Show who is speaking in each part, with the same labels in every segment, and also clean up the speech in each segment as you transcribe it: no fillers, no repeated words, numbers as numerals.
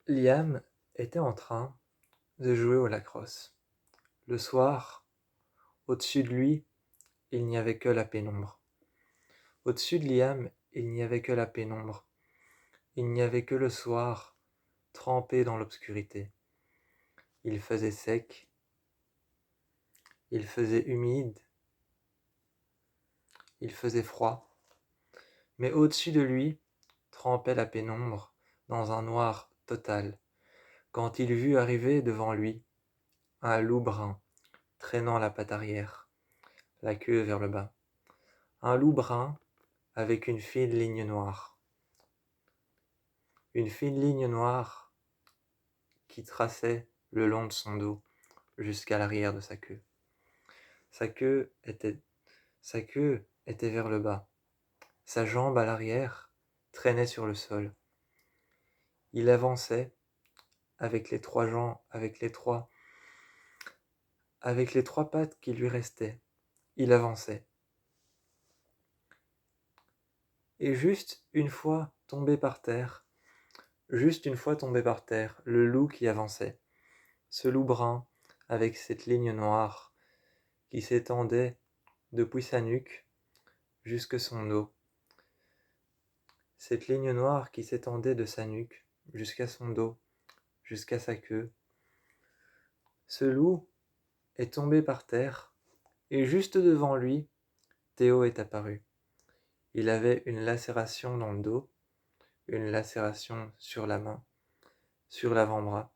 Speaker 1: Liam était en train de jouer au lacrosse. Le soir, au-dessus de lui, il n'y avait que la pénombre. Au-dessus de Liam, il n'y avait que la pénombre. Il n'y avait que le soir, trempé dans l'obscurité. Il faisait sec, il faisait humide, il faisait froid. Mais au-dessus de lui, trempait la pénombre dans un noir total, quand il vit arriver devant lui un loup brun, traînant la patte arrière, la queue vers le bas. Un loup brun avec une fine ligne noire. Une fine ligne noire qui traçait le long de son dos jusqu'à l'arrière de sa queue. Sa queue était, sa queue était vers le bas. Sa jambe à l'arrière traînait sur le sol. Il avançait avec les trois jambes, avec les trois pattes qui lui restaient. Il avançait. Et juste une fois tombé par terre, le loup qui avançait, ce loup brun avec cette ligne noire qui s'étendait depuis sa nuque jusque son dos. Cette ligne noire qui s'étendait de sa nuque jusqu'à son dos, jusqu'à sa queue. Ce loup est tombé par terre et juste devant lui, Théo est apparu. Il avait une lacération dans le dos, une lacération sur la main, sur l'avant-bras.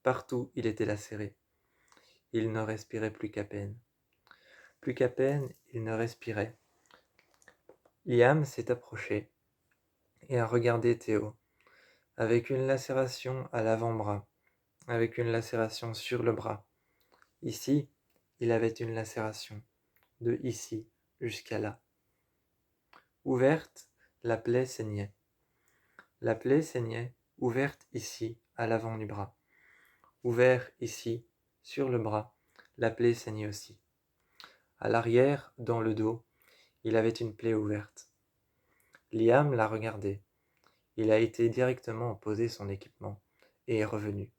Speaker 1: Partout, il était lacéré. Il ne respirait plus qu'à peine. Plus qu'à peine, il ne respirait. Liam s'est approché et a regardé Théo, avec une lacération à l'avant-bras, avec une lacération sur le bras. Ici, il avait une lacération, de ici jusqu'à là. Ouverte, la plaie saignait. La plaie saignait, ouverte ici, à l'avant du bras. Ouvert ici, sur le bras, la plaie saignait aussi. À l'arrière, dans le dos, il avait une plaie ouverte. Liam l'a regardé. Il a été directement poser son équipement et est revenu.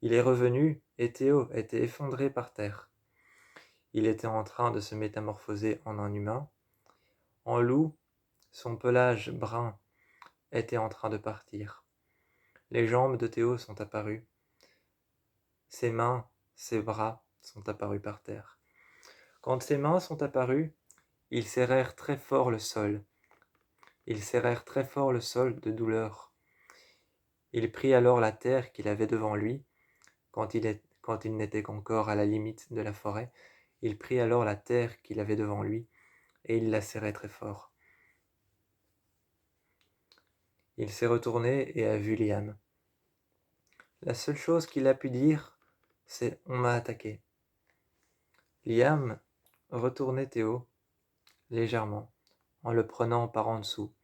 Speaker 1: Il est revenu et Théo était effondré par terre. Il était en train de se métamorphoser en un humain. En loup, son pelage brun était en train de partir. Les jambes de Théo sont apparues. Ses mains, ses bras sont apparus par terre. Quand ses mains sont apparues, ils serrèrent très fort le sol. Ils serrèrent très fort le sol de douleur. Il prit alors la terre qu'il avait devant lui, quand il n'était qu'encore à la limite de la forêt. Il prit alors la terre qu'il avait devant lui, et il la serrait très fort. Il s'est retourné et a vu Liam. La seule chose qu'il a pu dire, c'est « on m'a attaqué ». Liam retournait Théo, légèrement, en le prenant par en dessous,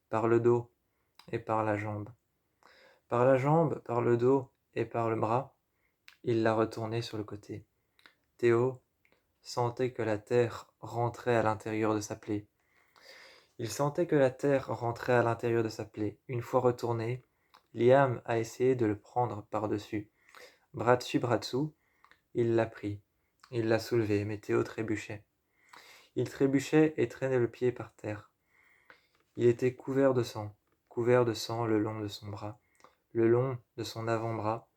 Speaker 1: par le dos et par la jambe. Par la jambe, par le dos et par le bras, il l'a retourné sur le côté. Théo sentait que la terre rentrait à l'intérieur de sa plaie. Il sentait que la terre rentrait à l'intérieur de sa plaie. Une fois retourné, Liam a essayé de le prendre par-dessus. Bras dessus, bras dessous, il l'a pris. Il l'a soulevé, mais Théo trébuchait. Il trébuchait et traînait le pied par terre. Il était couvert de sang le long de son bras, le long de son avant-bras,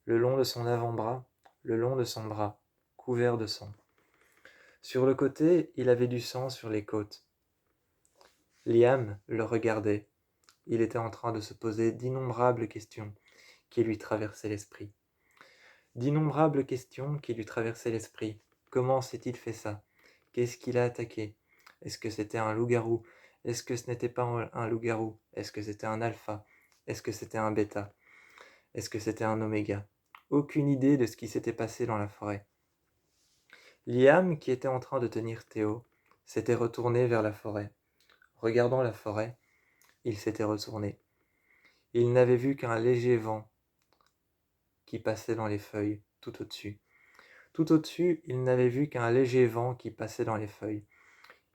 Speaker 1: le long de son avant-bras, le long de son bras, couvert de sang. Sur le côté, il avait du sang sur les côtes. Liam le regardait. Il était en train de se poser d'innombrables questions qui lui traversaient l'esprit. D'innombrables questions qui lui traversaient l'esprit. Comment s'est-il fait ça? Qu'est-ce qu'il a attaqué? Est-ce que c'était un loup-garou? Est-ce que ce n'était pas un loup-garou? Est-ce que c'était un alpha? Est-ce que c'était un bêta? Est-ce que c'était un oméga? Aucune idée de ce qui s'était passé dans la forêt. Liam, qui était en train de tenir Théo, s'était retourné vers la forêt. Regardant la forêt, il s'était retourné. Il n'avait vu qu'un léger vent qui passait dans les feuilles, tout au-dessus. Tout au-dessus, il n'avait vu qu'un léger vent qui passait dans les feuilles.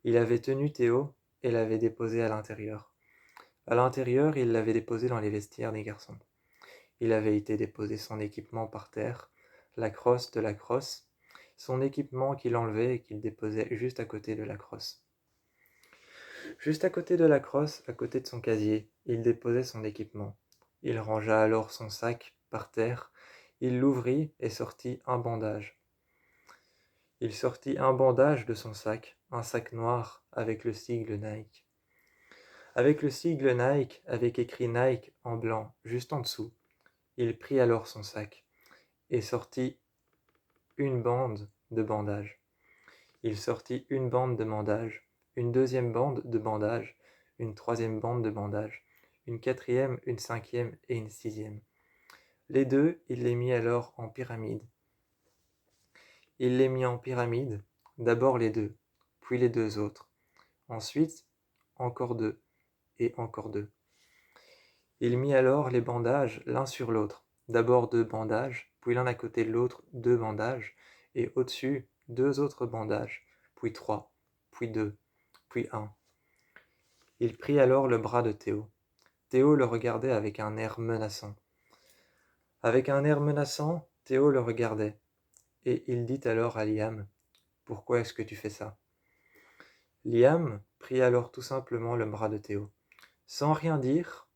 Speaker 1: Il avait tenu Théo et l'avait déposé à l'intérieur. À l'intérieur, il l'avait déposé dans les vestiaires des garçons. Il avait été déposer son équipement par terre, la crosse de la crosse, son équipement qu'il enlevait et qu'il déposait juste à côté de la crosse. Juste à côté de la crosse, à côté de son casier, il déposait son équipement. Il rangea alors son sac par terre, il l'ouvrit et sortit un bandage. Il sortit un bandage de son sac, un sac noir avec le sigle Nike. Avec le sigle Nike, avec écrit Nike en blanc juste en dessous, il prit alors son sac et sortit une bande de bandage. Il sortit une bande de bandage, une deuxième bande de bandage, une troisième bande de bandage, une quatrième, une cinquième et une sixième. Les deux, il les mit alors en pyramide. Il les mit en pyramide, d'abord les deux, puis les deux autres. Ensuite, encore deux, et encore deux. Il mit alors les bandages l'un sur l'autre, d'abord deux bandages, puis l'un à côté de l'autre deux bandages, et au-dessus deux autres bandages, puis trois, puis deux, puis un. Il prit alors le bras de Théo. Théo le regardait avec un air menaçant. Avec un air menaçant, Théo le regardait, et il dit alors à Liam, « Pourquoi est-ce que tu fais ça ?» Liam prit alors tout simplement le bras de Théo. Sans rien dire,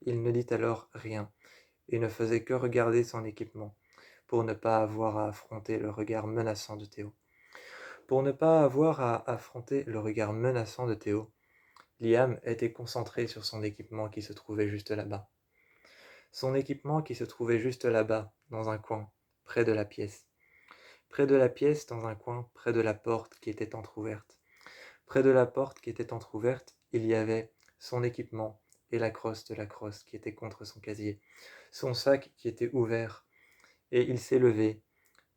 Speaker 1: il ne dit alors rien, et ne faisait que regarder son équipement, pour ne pas avoir à affronter le regard menaçant de Théo. Pour ne pas avoir à affronter le regard menaçant de Théo, Liam était concentré sur son équipement qui se trouvait juste là-bas. Son équipement qui se trouvait juste là-bas, dans un coin, près de la pièce. Près de la pièce, dans un coin, près de la porte qui était entr'ouverte. Près de la porte qui était entr'ouverte, il y avait son équipement et la crosse de la crosse qui était contre son casier, son sac qui était ouvert, et il s'est levé.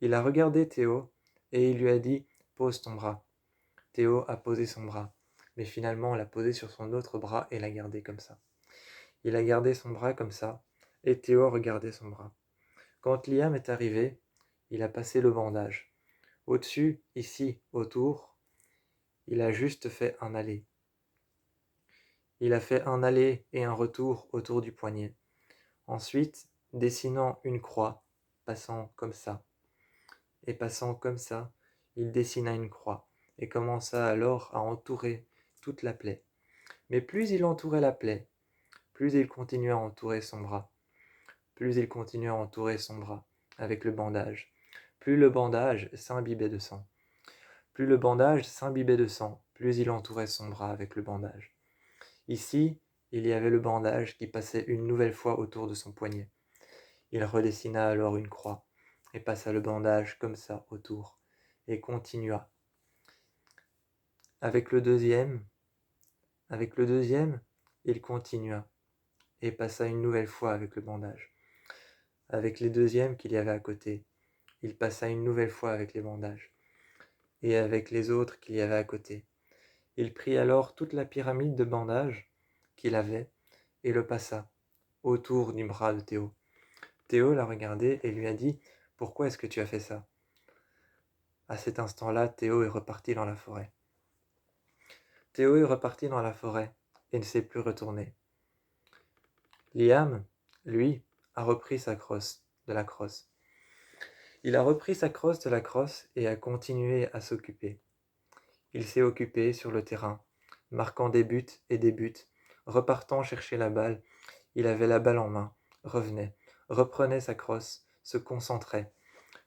Speaker 1: Il a regardé Théo, et il lui a dit « Pose ton bras ». Théo a posé son bras, mais finalement l'a posé sur son autre bras et l'a gardé comme ça. Il a gardé son bras comme ça, et Théo regardait son bras. Quand Liam est arrivé, il a passé le bandage. Au-dessus, ici, autour, il a juste fait un aller. Il a fait un aller et un retour autour du poignet. Ensuite, dessinant une croix, passant comme ça. Et passant comme ça, il dessina une croix, et commença alors à entourer toute la plaie. Mais plus il entourait la plaie, plus il continuait à entourer son bras. Plus il continuait à entourer son bras, avec le bandage. Plus le bandage s'imbibait de sang. Plus le bandage s'imbibait de sang, plus il entourait son bras avec le bandage. Ici, il y avait le bandage qui passait une nouvelle fois autour de son poignet. Il redessina alors une croix, et passa le bandage comme ça autour, et continua. Avec le deuxième, il continua, et passa une nouvelle fois avec le bandage. Avec les deuxièmes qu'il y avait à côté, il passa une nouvelle fois avec les bandages, et avec les autres qu'il y avait à côté. Il prit alors toute la pyramide de bandages qu'il avait, et le passa autour du bras de Théo. Théo l'a regardé et lui a dit « Pourquoi est-ce que tu as fait ça ?» À cet instant-là, Théo est reparti dans la forêt. Théo est reparti dans la forêt et ne s'est plus retourné. Liam, lui, a repris sa crosse de la crosse. Il a repris sa crosse de la crosse et a continué à s'occuper. Il s'est occupé sur le terrain, marquant des buts et des buts, repartant chercher la balle. Il avait la balle en main, revenait, reprenait sa crosse, se concentrait.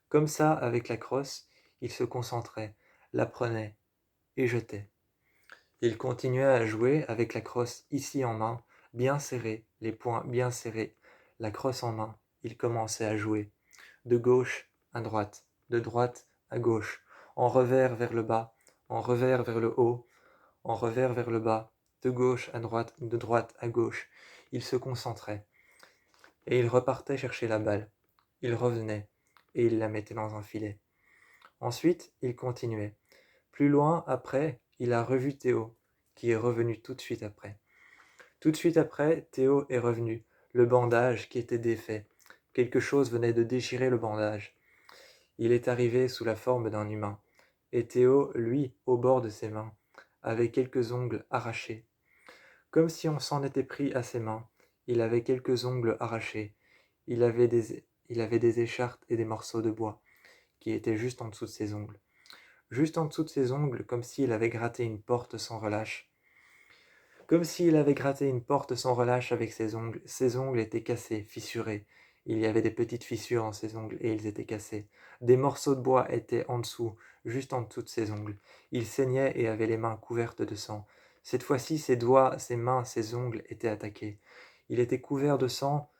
Speaker 1: Comme ça, avec la crosse, il se concentrait, la prenait et jetait. Il continuait à jouer avec la crosse ici en main, bien serrée, les poings bien serrés, la crosse en main. Il commençait à jouer, de gauche à droite, de droite à gauche, en revers vers le bas, en revers vers le haut, en revers vers le bas, de gauche à droite, de droite à gauche. Il se concentrait, et il repartait chercher la balle. Il revenait, et il la mettait dans un filet. Ensuite, il continuait. Plus loin, après, il a revu Théo, qui est revenu tout de suite après. Tout de suite après, Théo est revenu, le bandage qui était défait. Quelque chose venait de déchirer le bandage. Il est arrivé sous la forme d'un humain, et Théo, lui, au bord de ses mains, avait quelques ongles arrachés. Comme si on s'en était pris à ses mains, il avait quelques ongles arrachés. Il avait des écharpes et des morceaux de bois qui étaient juste en dessous de ses ongles. Juste en dessous de ses ongles, comme s'il avait gratté une porte sans relâche. Comme s'il avait gratté une porte sans relâche avec ses ongles. Ses ongles étaient cassés, fissurés. Il y avait des petites fissures dans ses ongles et ils étaient cassés. Des morceaux de bois étaient en dessous, juste en dessous de ses ongles. Il saignait et avait les mains couvertes de sang. Cette fois-ci, ses doigts, ses mains, ses ongles étaient attaqués. Il était couvert de sang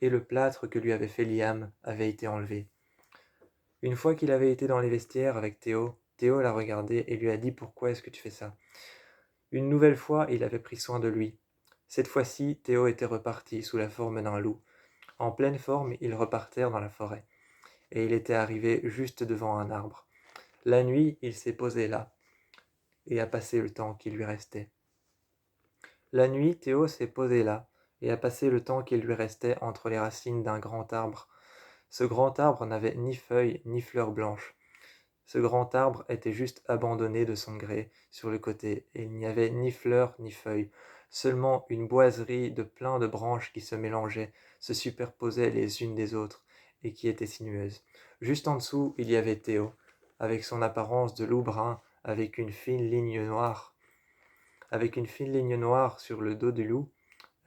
Speaker 1: et le plâtre que lui avait fait Liam avait été enlevé. Une fois qu'il avait été dans les vestiaires avec Théo, Théo l'a regardé et lui a dit « Pourquoi est-ce que tu fais ça ?» Une nouvelle fois, il avait pris soin de lui. Cette fois-ci, Théo était reparti sous la forme d'un loup. En pleine forme, ils repartirent dans la forêt. Et il était arrivé juste devant un arbre. La nuit, il s'est posé là et a passé le temps qui lui restait. La nuit, Théo s'est posé là et a passé le temps qui lui restait entre les racines d'un grand arbre. Ce grand arbre n'avait ni feuilles ni fleurs blanches. Ce grand arbre était juste abandonné de son gré sur le côté, et il n'y avait ni fleurs ni feuilles, seulement une boiserie de plein de branches qui se mélangeaient, se superposaient les unes des autres, et qui étaient sinueuses. Juste en dessous, il y avait Théo, avec son apparence de loup brun, avec une fine ligne noire sur le dos du loup,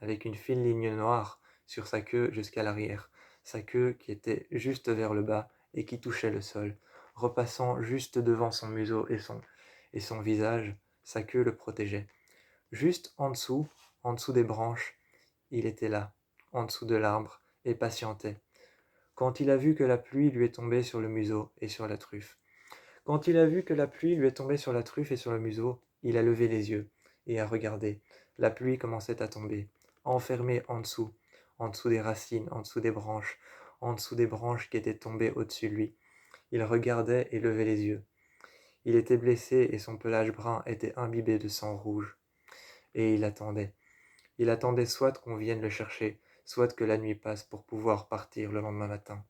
Speaker 1: avec une fine ligne noire sur sa queue jusqu'à l'arrière, sa queue qui était juste vers le bas et qui touchait le sol, repassant juste devant son museau et son visage, sa queue le protégeait. Juste en dessous des branches, il était là, en dessous de l'arbre, et patientait. Quand il a vu que la pluie lui est tombée sur le museau et sur la truffe. Quand il a vu que la pluie lui est tombée sur la truffe et sur le museau, il a levé les yeux et a regardé. La pluie commençait à tomber, enfermée en dessous des racines, en dessous des branches qui étaient tombées au-dessus de lui. Il regardait et levait les yeux. Il était blessé et son pelage brun était imbibé de sang rouge. Et il attendait. Il attendait soit qu'on vienne le chercher, soit que la nuit passe pour pouvoir partir le lendemain matin.